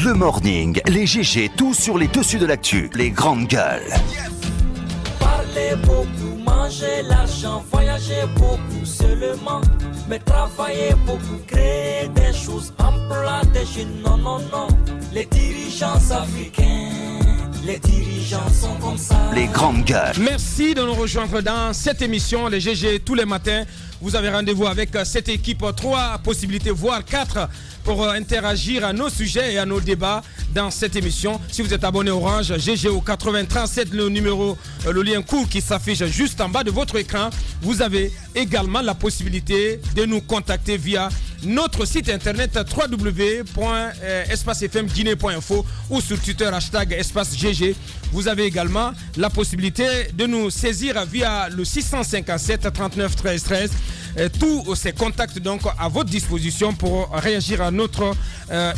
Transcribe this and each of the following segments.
Le morning, les GG, tout sur les dessus de l'actu, les grandes gueules. Parler beaucoup, manger l'argent, voyager beaucoup seulement, mais travailler beaucoup, créer des choses, emploi des jeunes, non, non, non. Les dirigeants africains, les dirigeants sont comme ça. Les grandes gueules. Merci de nous rejoindre dans cette émission, les GG, tous les matins. Vous avez rendez-vous avec cette équipe, 3 possibilités, voire 4, pour interagir à nos sujets et à nos débats dans cette émission. Si vous êtes abonné Orange, GG au 8037, le numéro, le lien court qui s'affiche juste en bas de votre écran. Vous avez également la possibilité de nous contacter via notre site internet www.espacefmguinée.info ou sur Twitter #espacegg. Vous avez également la possibilité de nous saisir via le 657 39 13 13. Tous ces contacts donc à votre disposition pour réagir à notre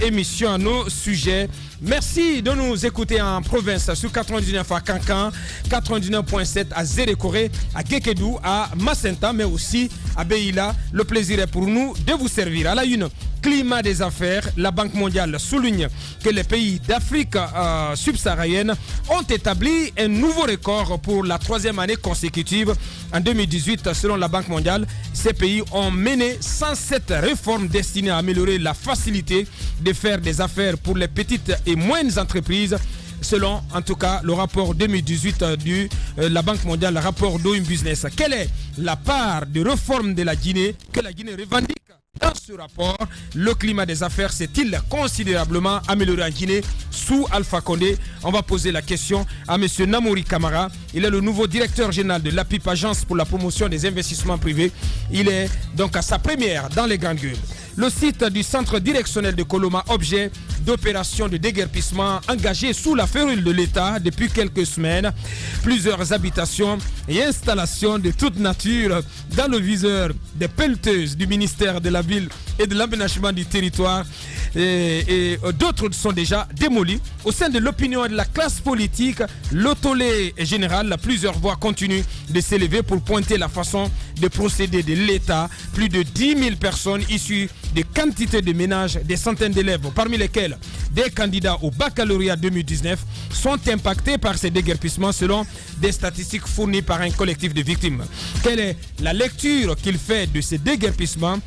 émission, à nos sujets. Merci de nous écouter en province sur 99 à Cancan, 99.7 à Zérékoré, à Kekedou, à Macenta, mais aussi à Beila. Le plaisir est pour nous de vous servir. À la une, climat des affaires, la Banque mondiale souligne que les pays d'Afrique subsaharienne ont établi un nouveau record pour la 3e année consécutive. En 2018, selon la Banque mondiale, ces pays ont mené 107 réformes destinées à améliorer la facilité de faire des affaires pour les petites et moyennes entreprises. Selon en tout cas le rapport 2018 de la Banque mondiale, le rapport Doing Business. Quelle est la part de réforme de la Guinée que la Guinée revendique? Dans ce rapport, le climat des affaires s'est-il considérablement amélioré en Guinée sous Alpha Condé? On va poser la question à M. Namouri Kamara. Il est le nouveau directeur général de l'APIP, Agence pour la promotion des investissements privés. Il est donc à sa première dans les grandes gueules. Le site du centre directionnel de Coloma, objet d'opérations de déguerpissement engagées sous la férule de l'État depuis quelques semaines. Plusieurs habitations et installations de toute nature dans le viseur des pelleteuses du ministère de la Ville et de l'aménagement du territoire. Et d'autres sont déjà démolies. Au sein de l'opinion et de la classe politique, le tollé général, plusieurs voix continuent de s'élever pour pointer la façon de procéder de l'État. Plus de 10 000 personnes issues de quantités de ménages, des centaines d'élèves, parmi lesquels des candidats au baccalauréat 2019, sont impactés par ces déguerpissements selon des statistiques fournies par un collectif de victimes. Quelle est la lecture qu'il fait de ces déguerpissements?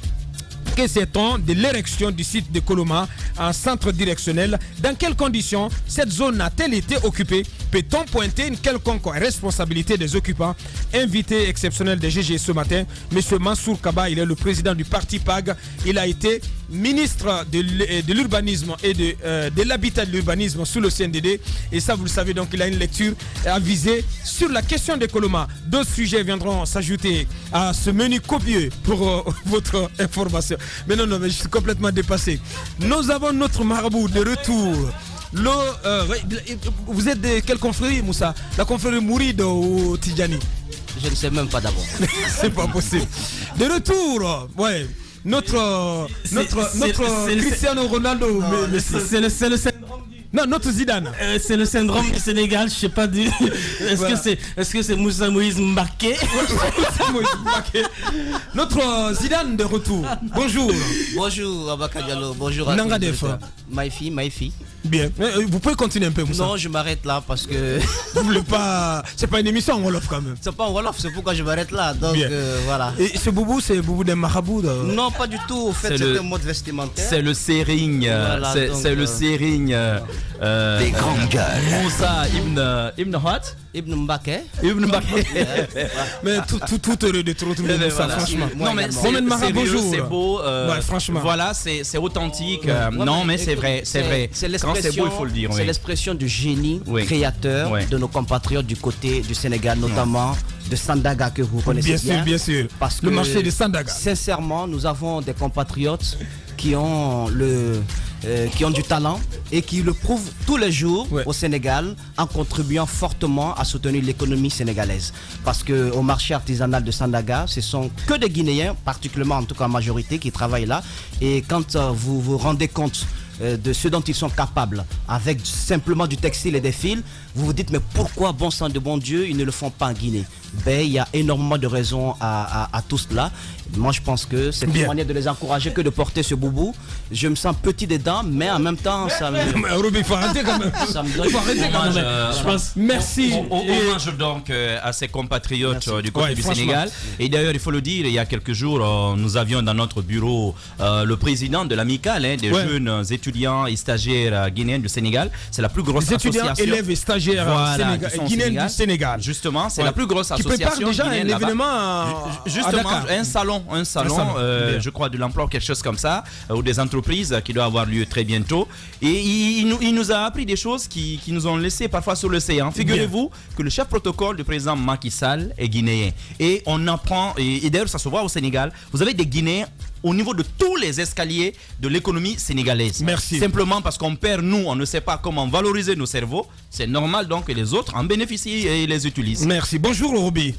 Que sait-on de l'érection du site de Coloma en centre directionnel? Dans quelles conditions cette zone a-t-elle été occupée? Peut-on pointer une quelconque responsabilité des occupants? Invité exceptionnel de GG ce matin, M. Mansour Kaba, il est le président du parti PAG. Il a été ministre de l'urbanisme et de l'habitat de l'urbanisme sous le CNDD. Et ça, vous le savez, donc il a une lecture avisée sur la question de Coloma. D'autres sujets viendront s'ajouter à ce menu copieux pour votre information. Mais non, mais je suis complètement dépassé. Nous avons notre marabout de retour. Vous êtes de quelle confrérie, Moussa? La confrérie Mouride ou Tidjani? Je ne sais même pas d'abord. C'est pas possible. De retour, ouais. Notre Cristiano Ronaldo. C'est le syndrome du... Non, notre Zidane. C'est le syndrome du Sénégal, je sais pas du... Est-ce que c'est Moussa Moïse Mbaké? Notre Zidane de retour. Bonjour. Bonjour Abaka Diallo, bonjour à tous. Maïfi. Bien. Vous pouvez continuer un peu, Moussa? Non, je m'arrête là parce que... Vous voulez pas... C'est pas une émission en Wolof quand même. C'est pas en Wolof, c'est pourquoi je m'arrête là. Donc voilà. Et ce boubou, c'est boubou des marabouts Non, pas du tout. En fait, c'est un mode vestimentaire. C'est le sering. Voilà, c'est le sering. Des grandes gueules. Moussa Ibn Hot. Ibn Mbaké. Mais tout heureux de te retrouver, Moussa, franchement. Non, mais c'est beau. Franchement. Voilà, c'est authentique. Non, mais c'est vrai. Quand c'est beau, il faut le dire. C'est l'expression du génie créateur de nos compatriotes du côté du Sénégal, notamment de Sandaga que vous connaissez bien. Bien sûr. Parce que le marché de Sandaga. Sincèrement, nous avons des compatriotes qui ont du talent et qui le prouvent tous les jours au Sénégal en contribuant fortement à soutenir l'économie sénégalaise. Parce qu'au marché artisanal de Sandaga, ce sont que des Guinéens, particulièrement en tout cas en majorité, qui travaillent là. Et quand vous vous rendez compte de ce dont ils sont capables, avec simplement du textile et des fils, vous vous dites, mais pourquoi, bon sang de bon Dieu, ils ne le font pas en Guinée? Ben, il y a énormément de raisons à tout cela. Moi, je pense que c'est une manière de les encourager que de porter ce boubou. Je me sens petit dedans, mais en même temps, ça me... il faut arrêter quand même. Ça me donne... je pense... Merci. Hommage donc à ces compatriotes du côté du Sénégal. Et d'ailleurs, il faut le dire, il y a quelques jours, nous avions dans notre bureau le président de l'amicale des jeunes étudiants et stagiaires guinéens du Sénégal. C'est la plus grosse association. Étudiants, élèves et stagiaires guinéens du Sénégal. Justement, c'est la plus grosse association. Qui prépare déjà un événement justement, un salon, je crois de l'emploi, quelque chose comme ça, ou des entreprises qui doit avoir lieu très bientôt. Et il nous a appris des choses qui nous ont laissé parfois sur le séant. Figurez-vous que le chef protocole du président Macky Sall est guinéen. Et on apprend, et d'ailleurs ça se voit au Sénégal, vous avez des Guinéens au niveau de tous les escaliers de l'économie sénégalaise. Merci. Simplement parce qu'on perd, nous, on ne sait pas comment valoriser nos cerveaux. C'est normal donc que les autres en bénéficient et les utilisent. Merci. Bonjour Roby.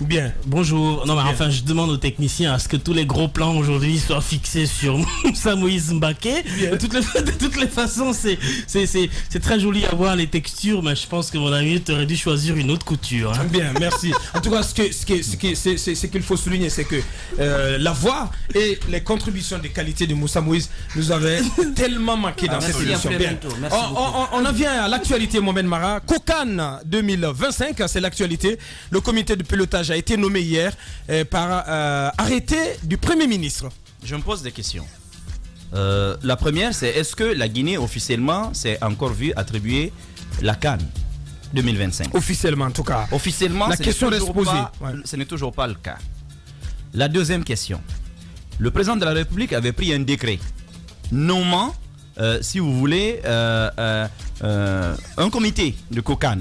Bien. Bonjour. Non, mais enfin, je demande aux techniciens à ce que tous les gros plans aujourd'hui soient fixés sur Moussa Moïse Mbaké. De toutes les façons, c'est très joli à voir les textures, mais je pense que mon ami aurait dû choisir une autre couture. Hein. Bien, merci. En tout cas, ce qu'il faut souligner, c'est que la voix et les contributions de qualité de Moussa Moïse nous avaient tellement manqué dans cette émission. Bien. On en vient à l'actualité, Mohamed Mara. COCAN 2025, c'est l'actualité. Le comité de pilotage a été nommé hier par arrêté du Premier ministre. Je me pose des questions. La première, c'est est-ce que la Guinée officiellement s'est encore vue attribuer la CAN 2025? Officiellement en tout cas. Officiellement, la question reste posée. Ce n'est toujours pas le cas. La deuxième question. Le président de la République avait pris un décret nommant, si vous voulez, un comité de COCAN.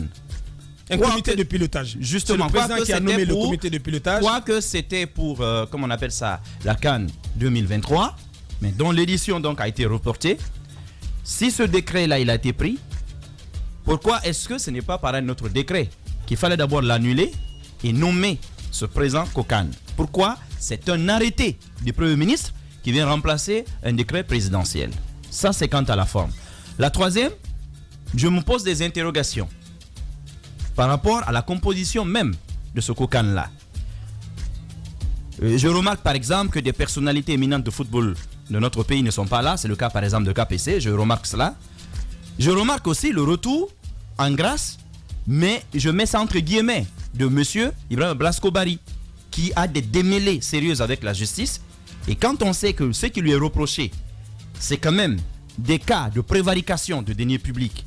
Un comité de pilotage. Justement, le président qui a nommé le comité de pilotage. Quoique c'était pour, comment on appelle ça, la CAN 2023, mais dont l'édition donc a été reportée. Si ce décret-là, il a été pris, pourquoi est-ce que ce n'est pas par un autre décret qu'il fallait d'abord l'annuler et nommer ce président COCAN? Pourquoi? C'est un arrêté du Premier ministre qui vient remplacer un décret présidentiel. Ça, c'est quant à la forme. La troisième, je me pose des interrogations par rapport à la composition même de ce COCAN-là. Je remarque par exemple que des personnalités éminentes de football de notre pays ne sont pas là. C'est le cas par exemple de KPC, je remarque cela. Je remarque aussi le retour en grâce, mais je mets ça entre guillemets, de monsieur Ibrahim Blasco Bari, qui a des démêlés sérieuses avec la justice. Et quand on sait que ce qui lui est reproché, c'est quand même des cas de prévarication de deniers publics,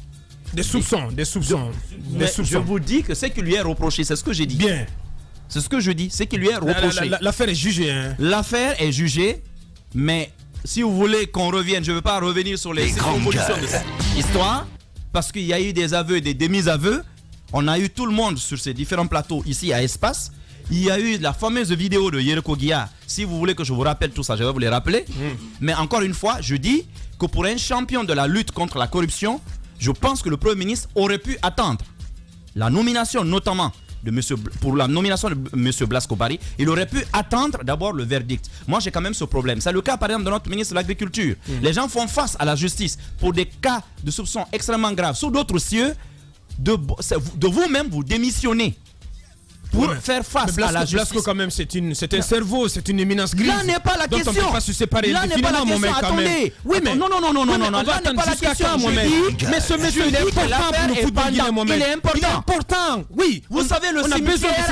des soupçons. Je vous dis que ce qui lui est reproché, c'est ce que j'ai dit. Bien. C'est ce que je dis, c'est qui lui est reproché. L'affaire est jugée. Hein. L'affaire est jugée, mais si vous voulez qu'on revienne, je ne veux pas revenir sur les compositions de cette histoire, parce qu'il y a eu des aveux et des demi-aveux. On a eu tout le monde sur ces différents plateaux ici à Espace. Il y a eu la fameuse vidéo de Yerko Guia. Si vous voulez que je vous rappelle tout ça, je vais vous les rappeler. Mais encore une fois, je dis que pour un champion de la lutte contre la corruption, je pense que le Premier ministre aurait pu attendre la nomination, notamment pour la nomination de M. Blasco Bari. Il aurait pu attendre d'abord le verdict. Moi, j'ai quand même ce problème. C'est le cas, par exemple, de notre ministre de l'Agriculture. Les gens font face à la justice pour des cas de soupçons extrêmement graves. Sous d'autres cieux, de vous-même, vous démissionnez pour faire face à la justice. Blasco, quand même, c'est un cerveau, c'est une éminence grise. Là n'est pas la question. On ne peut pas se séparer. Là n'est pas la question. Attendez. Oui, mais non. Là n'est pas la question. Mais ce monsieur, il est important pour le football guinéen, Mohamed. Il est important. Oui. Vous savez, le cimetière.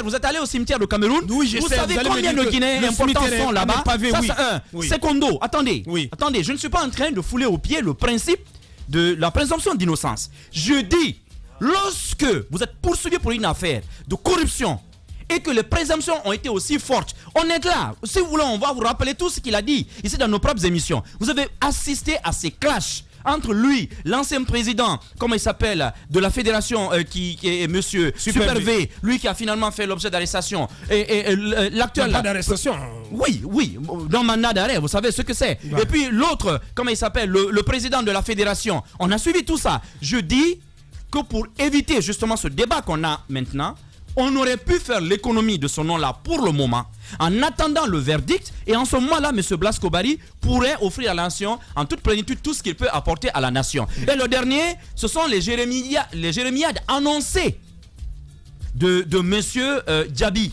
Vous êtes allé au cimetière de Cameroun. Oui, je sais. Vous savez combien de Guinéens importants sont là-bas. Ça, c'est un. Secondo. Attendez. Je ne suis pas en train de fouler au pied le principe de la présomption d'innocence. Je dis, lorsque vous êtes poursuivi pour une affaire de corruption et que les présomptions ont été aussi fortes, on est là. Si vous voulez, on va vous rappeler tout ce qu'il a dit ici dans nos propres émissions. Vous avez assisté à ces clashs entre lui, l'ancien président, comment il s'appelle, de la fédération qui est monsieur Super V, lui qui a finalement fait l'objet d'arrestation, et l'actuel... Pas d'arrestation. Oui, dans mandat d'arrêt, vous savez ce que c'est. Ouais. Et puis l'autre, comment il s'appelle, le président de la fédération. On a suivi tout ça. Je dis que pour éviter justement ce débat qu'on a maintenant, on aurait pu faire l'économie de ce nom-là pour le moment, en attendant le verdict, et en ce moment-là, M. Blasco Barry pourrait offrir à la nation, en toute plénitude, tout ce qu'il peut apporter à la nation. Et le dernier, ce sont les jérémiades annoncées de M. Diaby.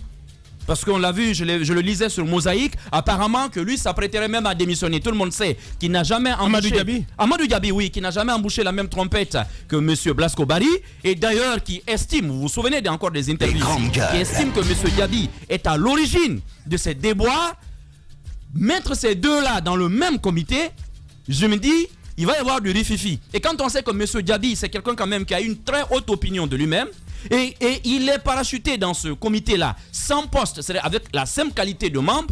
Parce qu'on l'a vu, je le lisais sur Mosaïque, apparemment que lui s'apprêterait même à démissionner. Tout le monde sait qu'il n'a jamais embouché... Amadou Diaby, oui, qui n'a jamais embouché la même trompette que M. Blasco Barry. Et d'ailleurs, qui estime, vous vous souvenez encore des interviews, qui estime que M. Diaby est à l'origine de ces déboires. Mettre ces deux-là dans le même comité, je me dis, il va y avoir du rififi. Et quand on sait que M. Diaby, c'est quelqu'un quand même qui a une très haute opinion de lui-même, et il est parachuté dans ce comité-là, sans poste, c'est-à-dire avec la simple qualité de membre,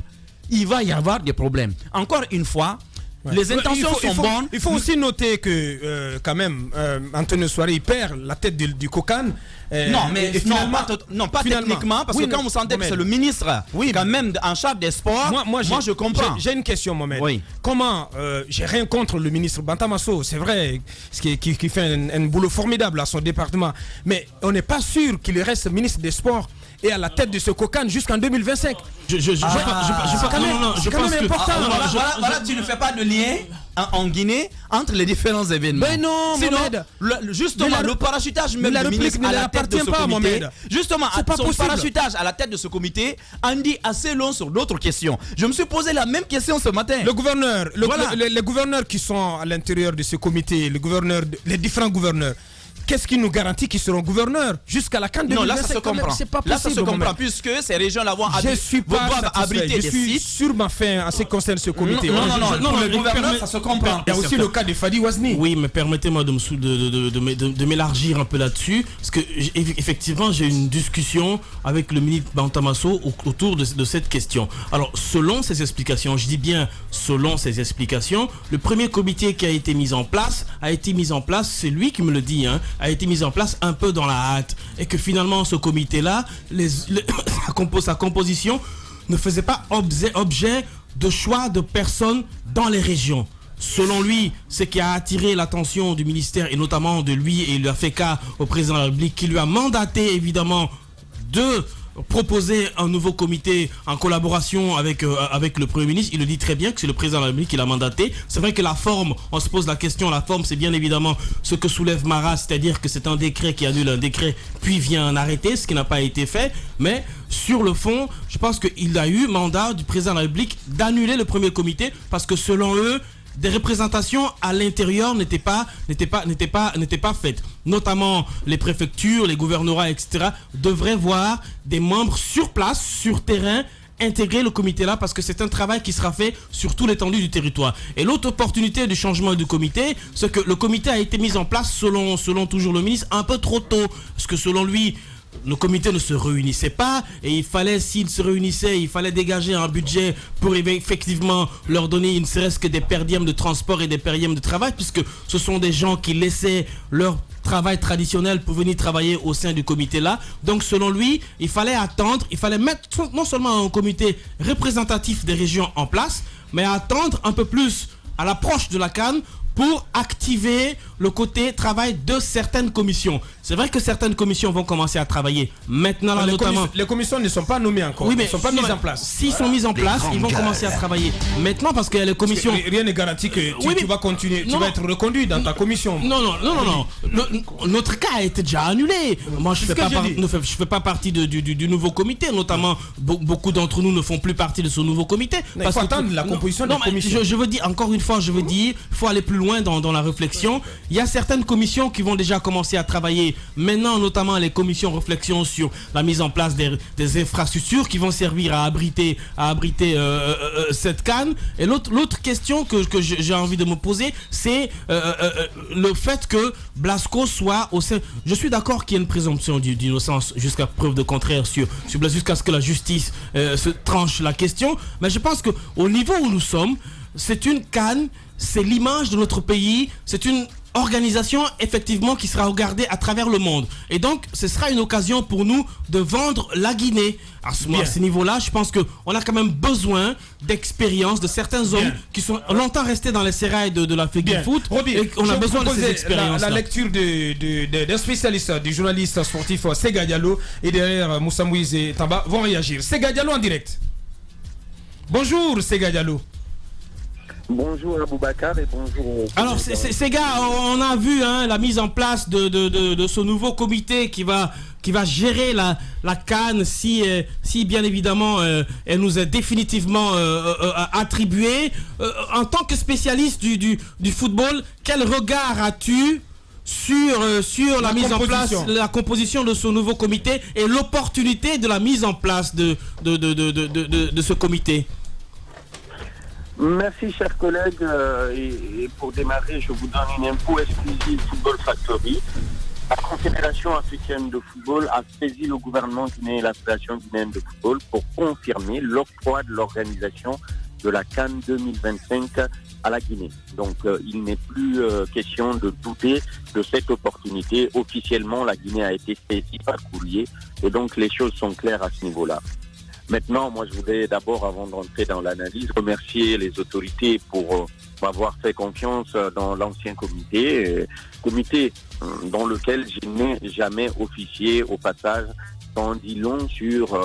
il va y avoir des problèmes. Encore une fois, les intentions sont bonnes. Il faut aussi noter que, quand même, Antonio Souaré perd la tête du COCAN. Pas techniquement, parce que quand vous sentez que c'est le ministre quand même en charge des sports, moi je comprends. J'ai une question, Mohamed. Oui. Comment, j'ai rien contre le ministre Bantamasso, c'est vrai, qui fait un boulot formidable à son département, mais on n'est pas sûr qu'il reste ministre des Sports et à la tête de ce COCAN jusqu'en 2025. Je pense que... Voilà, tu ne fais pas de lien en Guinée entre les différents événements. Mais non, Mohamed. Justement, le parachutage même du ministre à la tête de ce comité, justement, son parachutage à la tête de ce comité en dit assez long sur d'autres questions. Je me suis posé la même question ce matin. Les gouverneurs qui sont à l'intérieur de ce comité, les différents gouverneurs, qu'est-ce qui nous garantit qu'ils seront gouverneurs jusqu'à la CAN 2025? Non, là ça se comprend. C'est pas possible. Là ça se comprend puisque ces régions-là vont abriter des sites. Je suis sur ma fin en ce qui concerne ce comité. Non, le gouverneur, ça se comprend. Il y a aussi le cas de Fadi Ouazni. Oui, mais permettez-moi de m'élargir un peu là-dessus, parce que effectivement j'ai une discussion avec le ministre Bantamasso autour de cette question. Alors, selon ses explications, je dis bien selon ses explications, le premier comité qui a été mis en place, c'est lui qui me le dit, a été mise en place un peu dans la hâte, et que finalement ce comité-là, sa composition ne faisait pas objet de choix de personnes dans les régions. Selon lui, ce qui a attiré l'attention du ministère et notamment de lui, et il a fait cas au président de la République qui lui a mandaté évidemment de proposer un nouveau comité en collaboration avec le Premier ministre. Il le dit très bien que c'est le président de la République qui l'a mandaté. C'est vrai que la forme, on se pose la question, la forme c'est bien évidemment ce que soulève Marat, c'est-à-dire que c'est un décret qui annule un décret puis vient un arrêté, ce qui n'a pas été fait. Mais sur le fond, je pense qu'il a eu mandat du président de la République d'annuler le premier comité parce que selon eux, des représentations à l'intérieur n'étaient pas faites. Notamment les préfectures, les gouvernorats, etc. devraient voir des membres sur place, sur terrain, intégrer le comité-là parce que c'est un travail qui sera fait sur toute l'étendue du territoire. Et l'autre opportunité du changement du comité, c'est que le comité a été mis en place selon toujours le ministre un peu trop tôt. Parce que selon lui, le comité ne se réunissait pas et il fallait, s'il se réunissait, il fallait dégager un budget pour effectivement leur donner ne serait-ce que des perdièmes de transport et des perdièmes de travail, puisque ce sont des gens qui laissaient leur travail traditionnel pour venir travailler au sein du comité là. Donc selon lui, il fallait attendre, il fallait mettre non seulement un comité représentatif des régions en place, mais attendre un peu plus à l'approche de la CAN pour activer le côté travail de certaines commissions. C'est vrai que certaines commissions vont commencer à travailler maintenant, là, notamment. Les commissions ne sont pas nommées encore. Oui, mais ne sont pas mises en place. S'ils sont mises en place, ils vont commencer à travailler maintenant parce que les commissions. Rien n'est garanti que tu vas continuer, tu vas être reconduit dans ta commission. Non. Notre cas a été déjà annulé. Moi, je fais pas partie du nouveau comité, notamment beaucoup d'entre nous ne font plus partie de ce nouveau comité. Il faut attendre la composition de la commission. Je veux dire, encore une fois, il faut aller plus loin dans la réflexion. Il y a certaines commissions qui vont déjà commencer à travailler maintenant, notamment les commissions réflexion sur la mise en place des infrastructures qui vont servir à abriter cette CAN. Et l'autre question que j'ai envie de me poser, c'est le fait que Blasco soit au sein. Je suis d'accord qu'il y ait une présomption d'innocence jusqu'à preuve de contraire sur Blasco, jusqu'à ce que la justice se tranche la question. Mais je pense qu'au niveau où nous sommes, c'est une CAN, c'est l'image de notre pays, c'est une organisation effectivement qui sera regardée à travers le monde. Et donc, ce sera une occasion pour nous de vendre la Guinée. À ce niveau-là, je pense qu'on a quand même besoin d'expérience de certains hommes qui sont longtemps restés dans les sérails de l'Afrique du foot. Et on a besoin de ces expériences. La lecture d'un spécialiste, du journaliste sportif Sega Diallo et derrière Moussa Moïse et Tamba vont réagir. Sega Diallo en direct. Bonjour Sega Diallo. Bonjour Aboubakar et bonjour. Alors Sega, on a vu la mise en place de ce nouveau comité qui va gérer la CAN si bien évidemment elle nous est définitivement attribuée. En tant que spécialiste du football, quel regard as-tu sur la mise en place, la composition de ce nouveau comité et l'opportunité de la mise en place de ce comité? Merci chers collègues, et pour démarrer je vous donne une info exclusive Football Factory. La Confédération africaine de football a saisi le gouvernement guinéen et la Fédération guinéenne de football pour confirmer l'octroi de l'organisation de la CAN 2025 à la Guinée. Donc il n'est plus question de douter de cette opportunité. Officiellement, la Guinée a été saisie par courrier et donc les choses sont claires à ce niveau-là. Maintenant, moi je voudrais d'abord, avant d'entrer dans l'analyse, remercier les autorités pour m'avoir fait confiance dans l'ancien comité dans lequel je n'ai jamais officié au passage. On dit long sur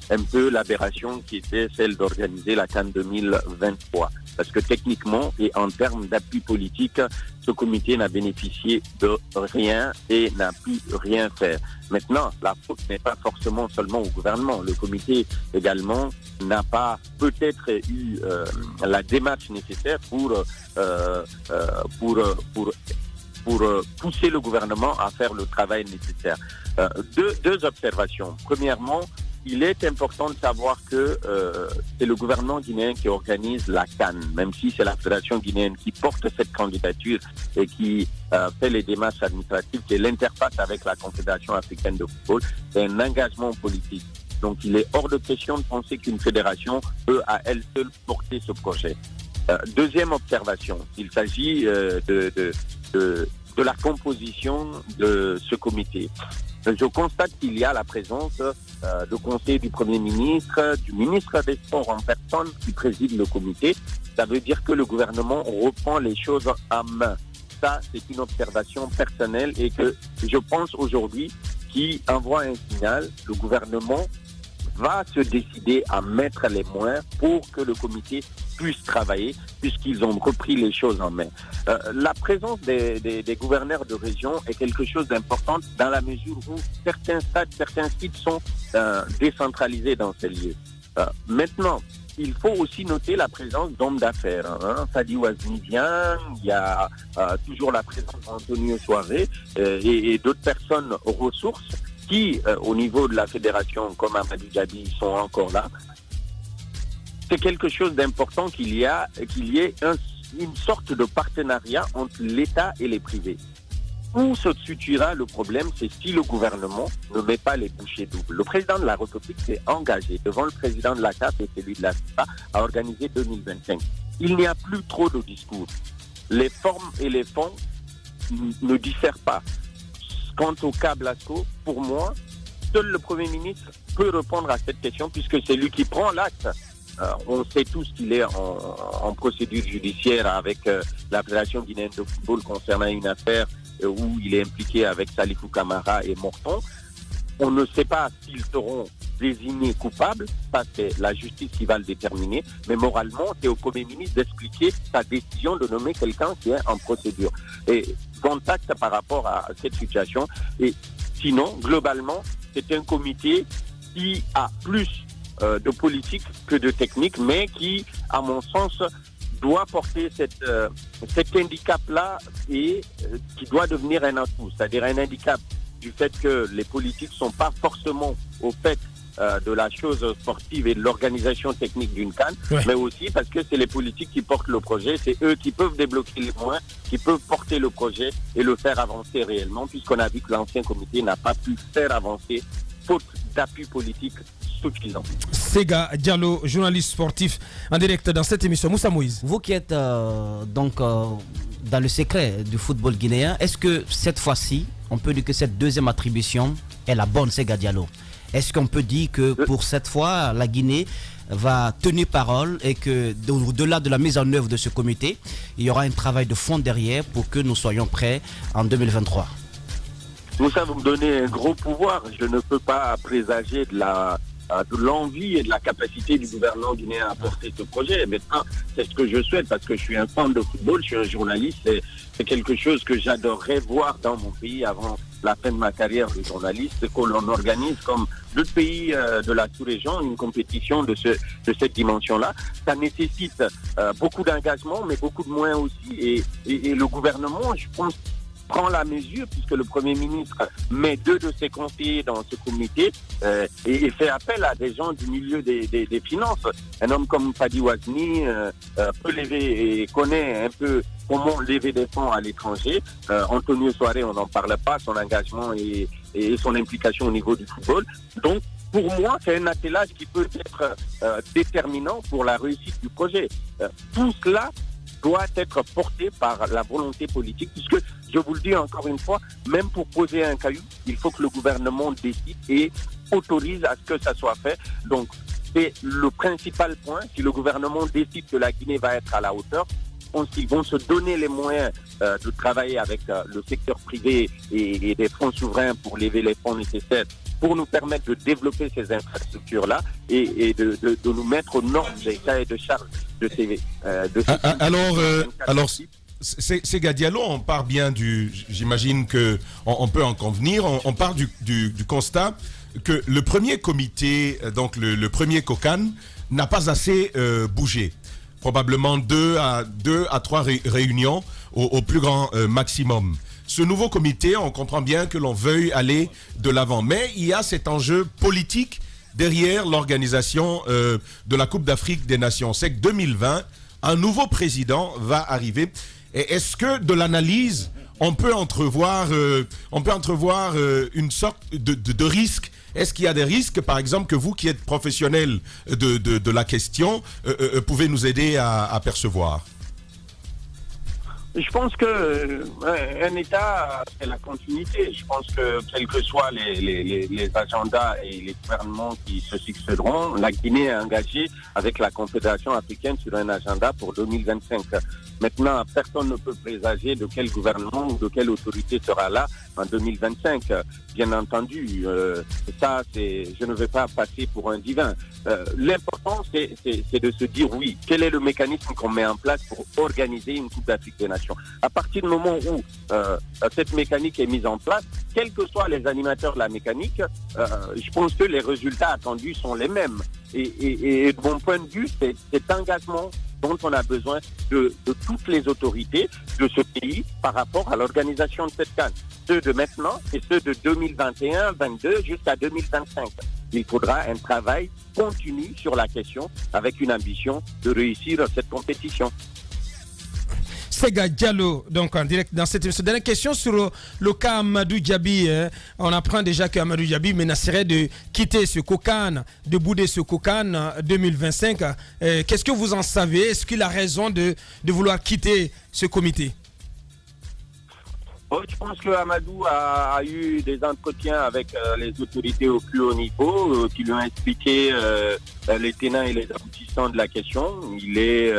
un peu l'aberration qui était celle d'organiser la CAN 2023. Parce que techniquement et en termes d'appui politique, ce comité n'a bénéficié de rien et n'a pu rien faire. Maintenant, la faute n'est pas forcément seulement au gouvernement. Le comité également n'a pas peut-être eu la démarche nécessaire pour pousser le gouvernement à faire le travail nécessaire. Deux observations. Premièrement, il est important de savoir que c'est le gouvernement guinéen qui organise la CAN, même si c'est la Fédération guinéenne qui porte cette candidature et qui fait les démarches administratives, qui est l'interface avec la Confédération africaine de football. C'est un engagement politique. Donc il est hors de question de penser qu'une fédération peut à elle seule porter ce projet. Deuxième observation, il s'agit de la composition de ce comité. Je constate qu'il y a la présence de conseiller du Premier ministre, du ministre des Sports en personne qui préside le comité. Ça veut dire que le gouvernement reprend les choses en main. Ça, c'est une observation personnelle et que je pense aujourd'hui qui envoie un signal. Le gouvernement va se décider à mettre les moyens pour que le comité puisse travailler puisqu'ils ont repris les choses en main. La présence des gouverneurs de région est quelque chose d'important dans la mesure où certains stades, certains sites sont décentralisés dans ces lieux. Maintenant, il faut aussi noter la présence d'hommes d'affaires. Fadi Ouaznidian, il y a toujours la présence d'Antonio Soiré et d'autres personnes ressources qui, au niveau de la fédération, comme Amadou Djabi, sont encore là. C'est quelque chose d'important qu'il y ait une sorte de partenariat entre l'État et les privés. Où se situera le problème, c'est si le gouvernement ne met pas les bouchées doubles. Le président de la République s'est engagé devant le président de la CAF et celui de la FIFA à organiser 2025. Il n'y a plus trop de discours. Les formes et les fonds ne diffèrent pas. Quant au cas Blasco, pour moi, seul le Premier ministre peut répondre à cette question puisque c'est lui qui prend l'acte. On sait tous qu'il est en procédure judiciaire avec la Fédération guinéenne de football concernant une affaire où il est impliqué avec Salifou Camara et Morton. On ne sait pas s'ils seront désignés coupables, ça c'est la justice qui va le déterminer, mais moralement c'est au Premier ministre d'expliquer sa décision de nommer quelqu'un qui est en procédure. Et contact par rapport à cette situation. Et sinon, globalement, c'est un comité qui a plus de politique que de technique, mais qui, à mon sens, doit porter cet handicap-là et qui doit devenir un atout, c'est-à-dire un handicap du fait que les politiques ne sont pas forcément au fait de la chose sportive et de l'organisation technique d'une CAN, mais aussi parce que c'est les politiques qui portent le projet, c'est eux qui peuvent débloquer les moyens, qui peuvent porter le projet et le faire avancer réellement, puisqu'on a vu que l'ancien comité n'a pas pu faire avancer faute d'appui politique suffisant. Sega Diallo, journaliste sportif en direct dans cette émission. Moussa Moïse. Vous qui êtes dans le secret du football guinéen. Est-ce que cette fois-ci, on peut dire que cette deuxième attribution est la bonne, Sega Diallo? Est-ce qu'on peut dire que pour cette fois, la Guinée va tenir parole et que au-delà de la mise en œuvre de ce comité, il y aura un travail de fond derrière pour que nous soyons prêts en 2023? Ça, vous me donnez un gros pouvoir. Je ne peux pas présager de l'envie et de la capacité du gouvernement guinéen à porter ce projet. Maintenant, c'est ce que je souhaite parce que je suis un fan de football, je suis un journaliste. C'est quelque chose que j'adorerais voir dans mon pays avant la fin de ma carrière de journaliste, c'est qu'on organise comme d'autres pays de la sous-région une compétition de cette dimension-là. Ça nécessite beaucoup d'engagement, mais beaucoup de moyens aussi. Et le gouvernement, je pense, prend la mesure puisque le Premier ministre met 2 de ses conseillers dans ce comité et fait appel à des gens du milieu des finances. Un homme comme Fadi Ouazni peut lever et connaît un peu comment lever des fonds à l'étranger. Antonio Soare, on n'en parle pas, son engagement et son implication au niveau du football. Donc, pour moi, c'est un attelage qui peut être déterminant pour la réussite du projet. Tout cela doit être porté par la volonté politique, puisque, je vous le dis encore une fois, même pour poser un caillou, il faut que le gouvernement décide et autorise à ce que ça soit fait. Donc, c'est le principal point. Si le gouvernement décide que la Guinée va être à la hauteur, ils vont se donner les moyens de travailler avec le secteur privé et des fonds souverains pour lever les fonds nécessaires pour nous permettre de développer ces infrastructures-là et de nous mettre aux normes des cahiers de charges de ces... alors Sega Diallo, on part bien j'imagine qu'on peut en convenir, on part du constat que le premier comité, donc le premier COCAN, n'a pas assez bougé. Probablement 2 à 3 réunions au plus grand maximum. Ce nouveau comité, on comprend bien que l'on veuille aller de l'avant. Mais il y a cet enjeu politique derrière l'organisation de la Coupe d'Afrique des Nations. C'est que 2020, un nouveau président va arriver. Et est-ce que de l'analyse, on peut entrevoir une sorte de risque? Est-ce qu'il y a des risques, par exemple, que vous qui êtes professionnel de la question, pouvez nous aider à percevoir? Je pense qu'un État, c'est la continuité. Je pense que quels que soient les agendas et les gouvernements qui se succéderont, la Guinée est engagée avec la Confédération africaine sur un agenda pour 2025. Maintenant, personne ne peut présager de quel gouvernement ou de quelle autorité sera là en 2025. Bien entendu, je ne vais pas passer pour un divin. L'important, c'est de se dire oui, quel est le mécanisme qu'on met en place pour organiser une Coupe d'Afrique des Nations. À partir du moment où cette mécanique est mise en place, quels que soient les animateurs de la mécanique, je pense que les résultats attendus sont les mêmes. Et de mon point de vue, c'est cet engagement dont on a besoin de toutes les autorités de ce pays par rapport à l'organisation de cette CAN. Ceux de maintenant et ceux de 2021, 2022 jusqu'à 2025. Il faudra un travail continu sur la question avec une ambition de réussir cette compétition. Sega Diallo, donc en direct dans cette émission. Dernière question sur le cas Amadou Diaby. On apprend déjà qu'Amadou Diaby menacerait de quitter ce COCAN, de bouder ce COCAN 2025. Qu'est-ce que vous en savez? Est-ce qu'il a raison de vouloir quitter ce comité? Je pense que Amadou a eu des entretiens avec les autorités au plus haut niveau qui lui ont expliqué les tenants et les aboutissants de la question. Il est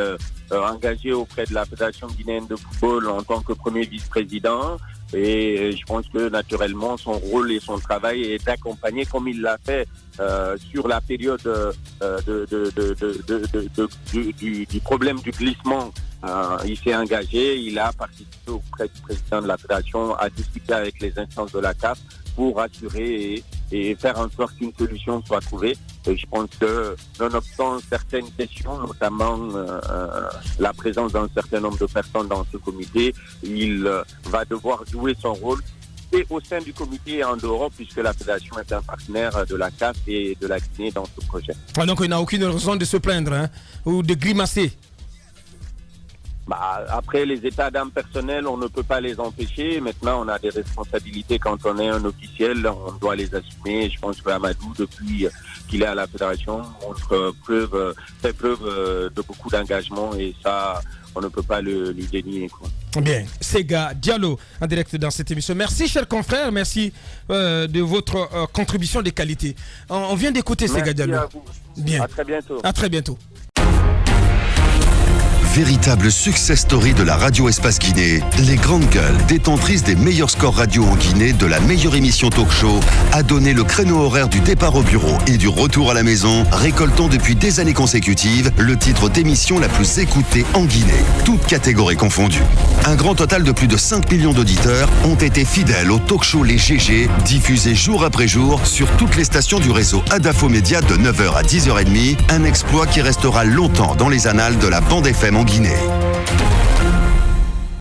engagé auprès de la Fédération guinéenne de football en tant que premier vice-président et je pense que naturellement son rôle et son travail est d'accompagner comme il l'a fait sur la période du problème du glissement. Il s'est engagé, il a participé auprès du président de la Fédération à discuter avec les instances de la CAF pour assurer et faire en sorte qu'une solution soit trouvée. Et je pense que, nonobstant certaines questions, notamment la présence d'un certain nombre de personnes dans ce comité, il va devoir jouer son rôle et au sein du comité et en dehors, puisque la Fédération est un partenaire de la CAF et de la Guinée dans ce projet. Donc il n'a aucune raison de se plaindre ou de grimacer. Après, les états d'âme personnels, on ne peut pas les empêcher. Maintenant, on a des responsabilités quand on est un officiel, on doit les assumer. Je pense que Amadou, depuis qu'il est à la fédération, fait preuve de beaucoup d'engagement et ça, on ne peut pas lui dénier, quoi. Bien, Sega Diallo en direct dans cette émission. Merci, chers confrères, merci de votre contribution de qualité. On vient d'écouter Sega Diallo. Merci à vous. Bien. À très bientôt. À très bientôt. Véritable success story de la radio Espace Guinée, les grandes gueules, détentrices des meilleurs scores radio en Guinée, de la meilleure émission talk show, a donné le créneau horaire du départ au bureau et du retour à la maison, récoltant depuis des années consécutives le titre d'émission la plus écoutée en Guinée, toutes catégories confondues. Un grand total de plus de 5 millions d'auditeurs ont été fidèles au talk show Les GG, diffusé jour après jour sur toutes les stations du réseau Adafo Média de 9h à 10h30, un exploit qui restera longtemps dans les annales de la bande FM en Guinée.